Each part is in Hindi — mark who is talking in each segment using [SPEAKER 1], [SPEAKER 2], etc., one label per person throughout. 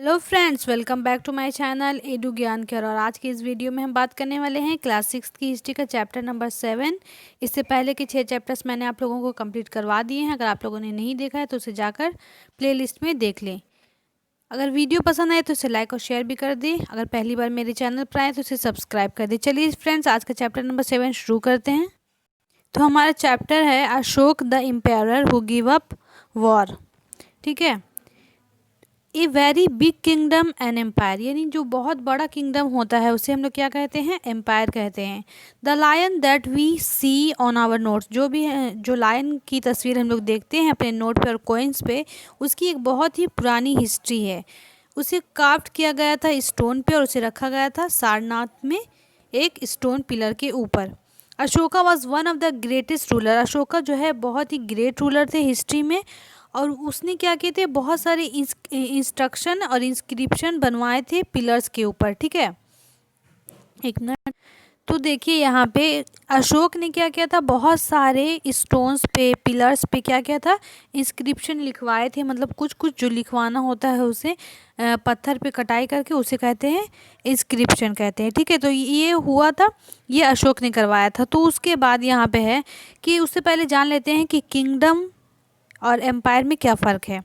[SPEAKER 1] Hello friends, welcome back to my channel Edu Gyan Care. और आज की इस वीडियो में हम बात करने वाले हैं क्लास 6 की हिस्ट्री का चैप्टर नंबर 7। इससे पहले के 6 चैप्टर्स मैंने आप लोगों को कंप्लीट करवा दिए हैं। अगर आप लोगों ने नहीं देखा है तो उसे जाकर प्लेलिस्ट में देख लें। अगर वीडियो पसंद आए तो इसे लाइक और शेयर भी कर दें। अगर पहली बार मेरे चैनल पर आए तो इसे सब्सक्राइब कर दें। चलिए फ्रेंड्स, आज का चैप्टर नंबर 7 शुरू करते हैं। तो हमारा चैप्टर है Ashoka the empire who give up war. ठीक है, a very big kingdom and empire, यानी जो बहुत बड़ा किंगडम होता है उसे हम लोग क्या कहते हैं, एम्पायर कहते हैं। The lion that we see on our notes, जो भी है, जो लायन की तस्वीर हम लोग देखते हैं अपने नोट पे और कोइंस पे, उसकी एक बहुत ही पुरानी हिस्ट्री है। उसे कार्व्ड किया गया था स्टोन पे और उसे रखा गया था सारनाथ में एक स्टोन पिलर के ऊपर। Ashoka was one of the greatest ruler, Ashoka जो है बहुत ही ग्रेट रूलर थे हिस्ट्री में। और उसने क्या किए थे, बहुत सारे इंस्ट्रक्शन और इंस्क्रिप्शन बनवाए थे पिलर्स के ऊपर। ठीक है, एक मिनट। तो देखिए यहाँ पे अशोक ने क्या किया था, बहुत सारे स्टोन्स पे, पिलर्स पे क्या किया था, इंस्क्रिप्शन लिखवाए थे। मतलब कुछ कुछ जो लिखवाना होता है उसे पत्थर पे कटाई करके उसे कहते हैं इंस्क्रिप्शन कहते हैं। ठीक है, तो ये हुआ था, ये अशोक ने करवाया था। तो उसके बाद यहाँ पे है कि उससे पहले जान लेते हैं कि किंगडम और एम्पायर में क्या फ़र्क है।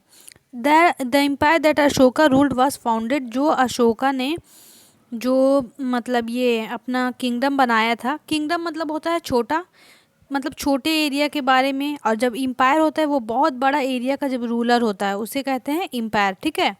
[SPEAKER 1] The empire that Ashoka ruled was founded, जो अशोका ने जो मतलब ये अपना किंगडम बनाया था, किंगडम मतलब होता है छोटा, मतलब छोटे एरिया के बारे में। और जब एम्पायर होता है वो बहुत बड़ा एरिया का जब रूलर होता है उसे कहते हैं एम्पायर। ठीक है,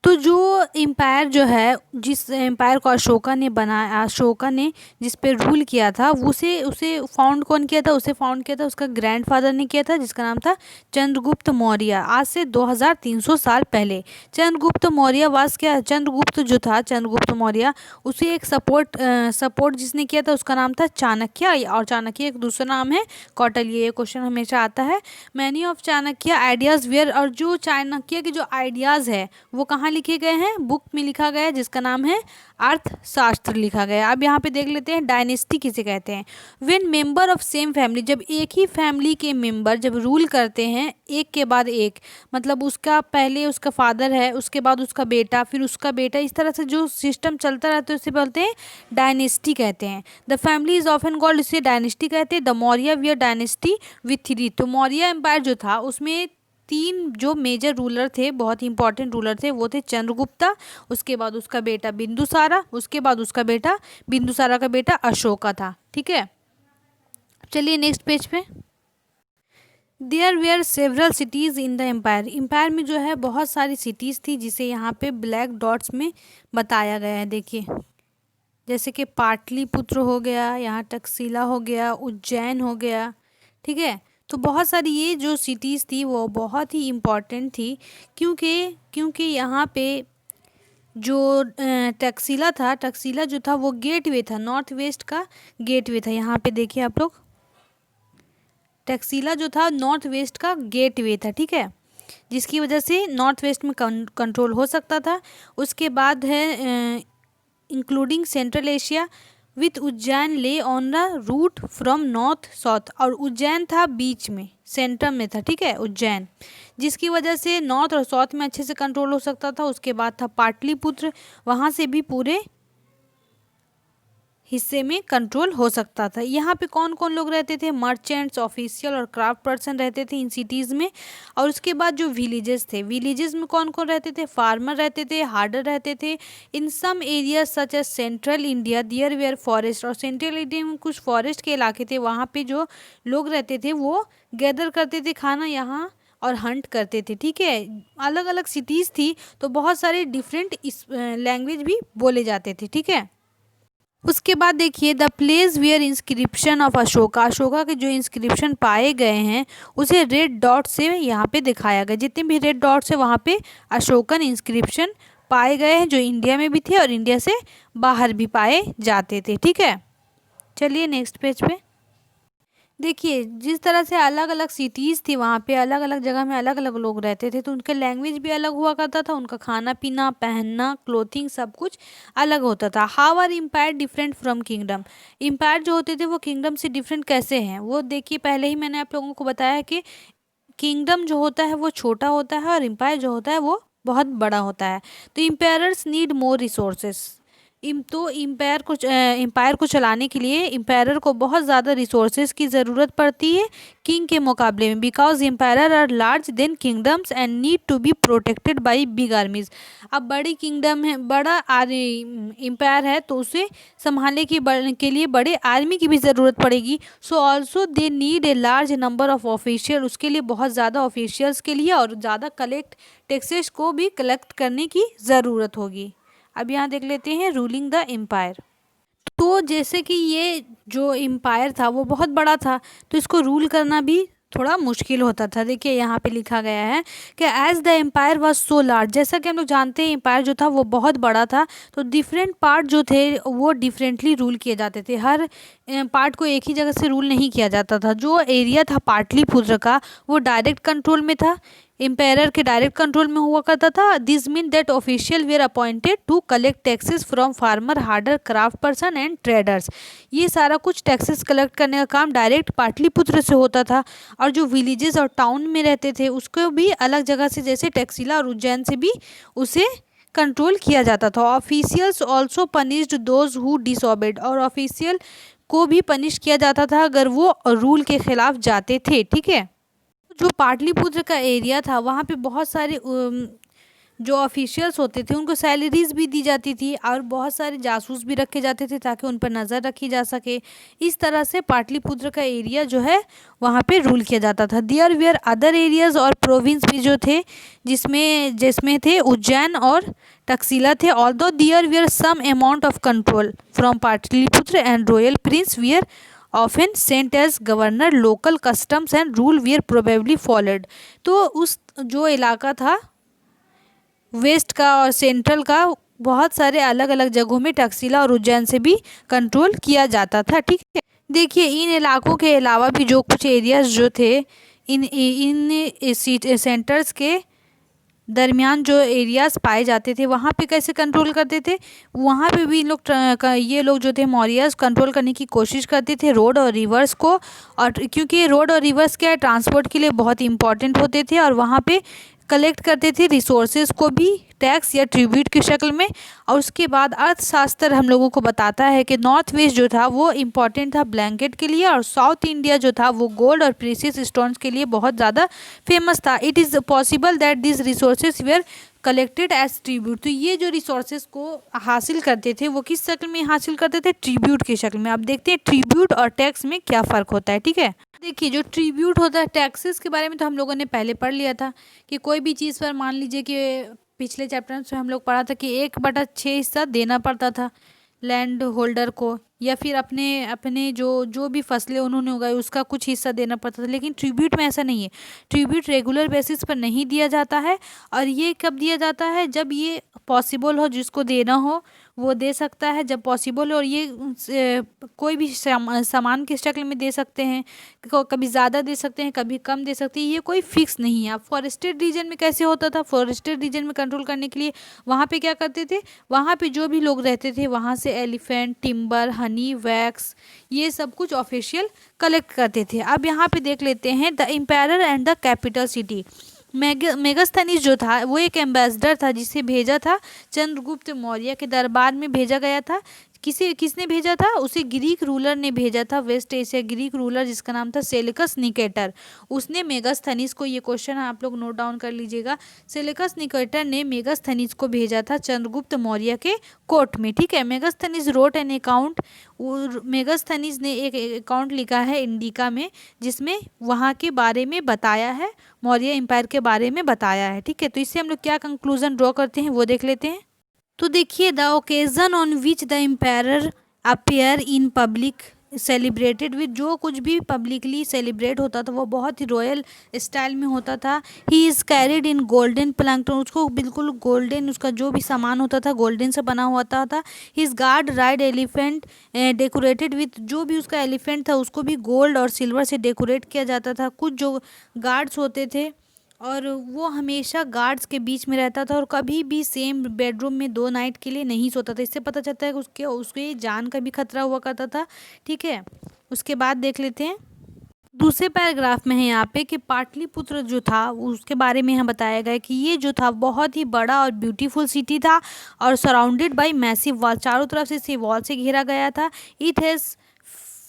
[SPEAKER 1] तो जो एम्पायर जो है, जिस एम्पायर को अशोका ने बनाया, अशोका ने जिस पे रूल किया था, उसे उसे फाउंड कौन किया था, उसे फाउंड किया था उसका ग्रैंडफादर ने किया था, जिसका नाम था चंद्रगुप्त मौर्य। आज से 2300 साल पहले चंद्रगुप्त मौर्य वास क्या, चंद्रगुप्त जो था, चंद्रगुप्त मौर्य, उसे एक सपोर्ट जिसने किया था उसका नाम था चाणक्य। और चाणक्य एक दूसरा नाम है कौटिल्य। ये क्वेश्चन हमेशा आता है। Many of Chanakya ideas were, और जो चाणक्य के जो आइडियाज़ है वो कहाँ लिखे गए हैं, बुक में लिखा गया है जिसका नाम है अर्थशास्त्र लिखा गया है। अब यहाँ पे देख लेते हैं डायनेस्टी किसे कहते हैं। When member of same family, जब एक ही फैमिली के मेंबर जब रूल करते हैं एक के बाद एक, मतलब उसका पहले उसका फादर है, उसके बाद उसका बेटा, फिर उसका बेटा, इस तरह से जो सिस्टम चलता रहता है उसे बोलते हैं डायनेस्टी कहते हैं। The family is often called, इसे डायनेस्टी कहते हैं। The Maurya wear dynasty with 3, तो मौर्य एम्पायर जो था उसमें 3 जो मेजर रूलर थे, बहुत ही इंपॉर्टेंट रूलर थे, वो थे चंद्रगुप्ता, उसके बाद उसका बेटा बिंदुसारा, उसके बाद उसका बेटा बिंदुसारा का बेटा अशोका था। ठीक है, चलिए नेक्स्ट पेज पे। There were several cities in the empire, empire में जो है बहुत सारी सिटीज़ थी जिसे यहाँ पे ब्लैक डॉट्स में बताया गया है। देखिए, जैसे कि पाटलिपुत्र हो गया, यहाँ टक्सिला हो गया, उज्जैन हो गया। ठीक है, तो बहुत सारी ये जो सिटीज़ थी वो बहुत ही इम्पॉर्टेंट थी, क्योंकि यहाँ पे जो टक्सिला था, टक्सिला जो था वो गेटवे था, नॉर्थ वेस्ट का गेटवे था। यहाँ पे देखिए आप लोग, टक्सिला जो था नॉर्थ वेस्ट का गेटवे था। ठीक है, जिसकी वजह से नॉर्थ वेस्ट में कंट्रोल हो सकता था। उसके बाद है including central Asia with Ujjain lay on the route from north south, और उज्जैन था बीच में, सेंटर में था। ठीक है, उज्जैन, जिसकी वजह से नॉर्थ और साउथ में अच्छे से कंट्रोल हो सकता था। उसके बाद था पाटलिपुत्र, वहाँ से भी पूरे हिस्से में कंट्रोल हो सकता था। यहाँ पे कौन कौन लोग रहते थे, मर्चेंट्स, ऑफिशियल और क्राफ्ट पर्सन रहते थे इन सिटीज़ में। और उसके बाद जो विलेजेस थे, विलेजेस में कौन कौन रहते थे, फार्मर रहते थे, हार्डर रहते थे। In some areas such as central India there were forest, और सेंट्रल इंडिया में कुछ फॉरेस्ट के इलाके थे, वहाँ पे जो लोग रहते थे वो गैदर करते थे खाना यहाँ और हंट करते थे। ठीक है, अलग अलग सिटीज़ थी तो बहुत सारे डिफरेंट लैंग्वेज भी बोले जाते थे। ठीक है, उसके बाद देखिए the place where inscription of Ashoka, Ashoka के जो इंस्क्रिप्शन पाए गए हैं उसे रेड डॉट से यहाँ पे दिखाया गया। जितने भी रेड डॉट्स है वहाँ पे अशोकन इंस्क्रिप्शन पाए गए हैं, जो इंडिया में भी थे और इंडिया से बाहर भी पाए जाते थे। ठीक है, चलिए नेक्स्ट पेज पे। देखिए, जिस तरह से अलग अलग सिटीज़ थी, वहाँ पे अलग अलग जगह में अलग अलग लोग रहते थे, तो उनका लैंग्वेज भी अलग हुआ करता था, उनका खाना पीना, पहनना, क्लोथिंग, सब कुछ अलग होता था। How are empire different from kingdom, empire जो होते थे वो किंगडम से डिफरेंट कैसे हैं, वो देखिए पहले ही मैंने आप लोगों को बताया कि किंगडम जो होता है वो छोटा होता है और एम्पायर जो होता है वो बहुत बड़ा होता है। तो इम्पायरर्स नीड मोर रिसोर्सेस। तो इम्पायर को चलाने के लिए इम्पायरर को बहुत ज़्यादा रिसोर्सेज की ज़रूरत पड़ती है किंग के मुकाबले में, because empire are large than kingdoms and need to be protected by big armies. अब बड़ी किंगडम है, बड़ा एम्पायर है, तो उसे संभालने के लिए बड़े आर्मी की भी ज़रूरत पड़ेगी। So also they need a large number of official, उसके लिए बहुत ज़्यादा ऑफिशियल्स के लिए और ज़्यादा टैक्सेस को भी कलेक्ट करने की ज़रूरत होगी। अब यहाँ देख लेते हैं रूलिंग द एम्पायर। तो जैसे कि ये जो एम्पायर था वो बहुत बड़ा था, तो इसको रूल करना भी थोड़ा मुश्किल होता था। देखिए यहाँ पे लिखा गया है कि as the empire was so large, जैसा कि हम लोग जानते हैं एम्पायर जो था वो बहुत बड़ा था, तो डिफरेंट पार्ट जो थे वो डिफरेंटली रूल किए जाते थे। हर पार्ट को एक ही जगह से रूल नहीं किया जाता था। जो एरिया था पाटलिपुत्र का वो डायरेक्ट कंट्रोल में था, एम्पायर के डायरेक्ट कंट्रोल में हुआ करता था। This mean that official were appointed to collect taxes from farmer, herder, craft person and traders. ये सारा कुछ टैक्सेस कलेक्ट करने का काम डायरेक्ट पाटलिपुत्र से होता था। और जो विलेजेस और टाउन में रहते थे उसको भी अलग जगह से, जैसे टैक्सिला और उज्जैन से भी उसे कंट्रोल किया जाता था। Officials also punished those who disobeyed, और ऑफिशियल को भी पनिश किया जाता था अगर वो रूल के खिलाफ जाते थे। ठीक है, जो पाटलिपुत्र का एरिया था वहाँ पे बहुत सारे जो ऑफिशियल्स होते थे उनको सैलरीज भी दी जाती थी और बहुत सारे जासूस भी रखे जाते थे ताकि उन पर नज़र रखी जा सके। इस तरह से पाटलिपुत्र का एरिया जो है वहाँ पे रूल किया जाता था। देयर वेयर अदर एरियाज और प्रोविंस भी जो थे जिसमें थे उज्जैन और तक्षशिला थे। Although there were some amount of control from Pataliputra and royal prince were often sent as governor, local customs and rule were probably followed. तो उस जो इलाका था वेस्ट का और सेंट्रल का बहुत सारे अलग अलग जगहों में तक्षशिला और उज्जैन से भी कंट्रोल किया जाता था। ठीक है, देखिए इन इलाकों के अलावा भी जो कुछ एरियाज जो थे इन सेंटर्स के दरमियान जो एरियाज पाए जाते थे वहाँ पे कैसे कंट्रोल करते थे, वहाँ पे भी ये लोग जो थे मौर्यस कंट्रोल करने की कोशिश करते थे रोड और रिवर्स को। और क्योंकि रोड और रिवर्स क्या है, ट्रांसपोर्ट के लिए बहुत इंपॉर्टेंट होते थे और वहाँ पे कलेक्ट करते थे रिसोर्सेज को भी टैक्स या ट्रिब्यूट की शक्ल में। और उसके बाद अर्थशास्त्र हम लोगों को बताता है कि नॉर्थ वेस्ट जो था वो इम्पॉर्टेंट था ब्लैंकेट के लिए, और साउथ इंडिया जो था वो गोल्ड और प्रीशियस स्टोन्स के लिए बहुत ज़्यादा फेमस था। It is possible that this resources were collected as tribute. तो ये जो रिसोर्सेज को हासिल करते थे वो किस शक्ल में हासिल करते थे, ट्रिब्यूट की शक्ल में। अब देखते हैं ट्रिब्यूट और टैक्स में क्या फ़र्क होता है। ठीक है, देखिए जो ट्रिब्यूट होता है, टैक्सेस के बारे में तो हम लोगों ने पहले पढ़ लिया था कि कोई भी चीज़ पर मान लीजिए कि पिछले चैप्टर में हम लोग पढ़ा था कि 1/6 हिस्सा देना पड़ता था लैंड होल्डर को, या फिर अपने जो भी फसलें उन्होंने उगाई उसका कुछ हिस्सा देना पड़ता था। लेकिन ट्रिब्यूट में ऐसा नहीं है, ट्रिब्यूट रेगुलर बेसिस पर नहीं दिया जाता है। और ये कब दिया जाता है, जब ये पॉसिबल हो, जिसको देना हो वो दे सकता है जब पॉसिबल हो। और ये कोई भी सामान की शक्ल में दे सकते हैं, कभी ज़्यादा दे सकते हैं, कभी कम दे सकते हैं, ये कोई फिक्स नहीं है। अब फॉरेस्टेड रीजन में कैसे होता था, फॉरेस्टेड रीजन में कंट्रोल करने के लिए वहाँ पे क्या करते थे, वहाँ पे जो भी लोग रहते थे वहाँ से एलिफेंट, टिम्बर, हनी, वैक्स, ये सब कुछ ऑफिशियल कलेक्ट करते थे। अब यहाँ पे देख लेते हैं the empire and the capital city. Megasthenes जो था वो एक एम्बेसडर था जिसे भेजा था चंद्रगुप्त मौर्य के दरबार में भेजा गया था। किसने भेजा था, उसे ग्रीक रूलर ने भेजा था, वेस्ट एशिया ग्रीक रूलर जिसका नाम था सेलिकस निकेटर। उसने मेगास्थनीज को, ये क्वेश्चन आप लोग नोट डाउन कर लीजिएगा, सेलिकस निकेटर ने मेगास्थनीज को भेजा था चंद्रगुप्त मौर्य के कोर्ट में। ठीक है, Megasthenes wrote an account, Megasthenes ने एक अकाउंट लिखा है इंडिका में जिसमें वहाँ के बारे में बताया है, मौर्य एम्पायर के बारे में बताया है। ठीक है, तो इससे हम लोग क्या कंक्लूजन ड्रॉ करते हैं वो देख लेते हैं। तो देखिए the occasion on which the empire appear in public celebrated with, जो कुछ भी पब्लिकली सेलिब्रेट होता था वो बहुत ही रॉयल स्टाइल में होता था। He is carried in golden plankton, उसको बिल्कुल गोल्डन, उसका जो भी सामान होता था गोल्डन से बना हुआ था। His guard ride elephant decorated with, जो भी उसका एलिफेंट था उसको भी गोल्ड और सिल्वर से डेकोरेट किया जाता था। कुछ जो गार्ड्स होते थे और वो हमेशा गार्ड्स के बीच में रहता था और कभी भी सेम बेडरूम में 2 नाइट के लिए नहीं सोता था। इससे पता चलता है कि उसके जान का भी खतरा हुआ करता था। ठीक है, उसके बाद देख लेते हैं दूसरे पैराग्राफ में है यहाँ पे कि पाटलिपुत्र जो था उसके बारे में यहाँ बताया गया कि ये जो था बहुत ही बड़ा और ब्यूटीफुल सिटी था और सराउंडेड बाय मैसिव वॉल, चारों तरफ से इसे वॉल से घेरा गया था। It has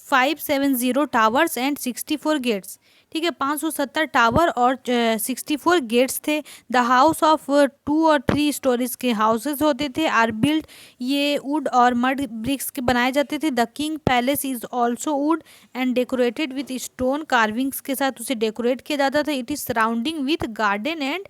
[SPEAKER 1] 570 towers and 64 gates. ठीक है, 570 टावर और 64 गेट्स थे। द हाउस ऑफ 2 और 3 स्टोरीज के हाउसेज होते थे। आर बिल्ड, ये वुड और मड ब्रिक्स के बनाए जाते थे। The king palace is also would and decorated with stone carvings के साथ उसे डेकोरेट किया जाता था। It is surrounding with garden and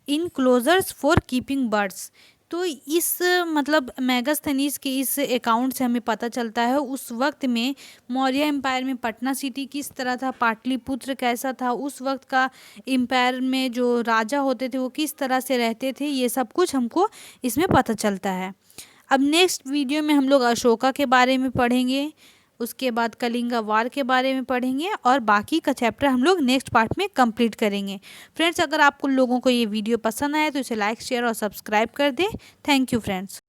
[SPEAKER 1] enclosures for keeping birds. तो इस मतलब मेगास्थनीज के इस अकाउंट से हमें पता चलता है उस वक्त में मौर्य एम्पायर में पटना सिटी किस तरह था, पाटलिपुत्र कैसा था, उस वक्त का एम्पायर में जो राजा होते थे वो किस तरह से रहते थे, ये सब कुछ हमको इसमें पता चलता है। अब नेक्स्ट वीडियो में हम लोग अशोका के बारे में पढ़ेंगे, उसके बाद कलिंगा वार के बारे में पढ़ेंगे और बाकी का चैप्टर हम लोग नेक्स्ट पार्ट में कंप्लीट करेंगे। फ्रेंड्स, अगर आप लोगों को ये वीडियो पसंद आए तो इसे लाइक शेयर और सब्सक्राइब कर दें। Thank you friends.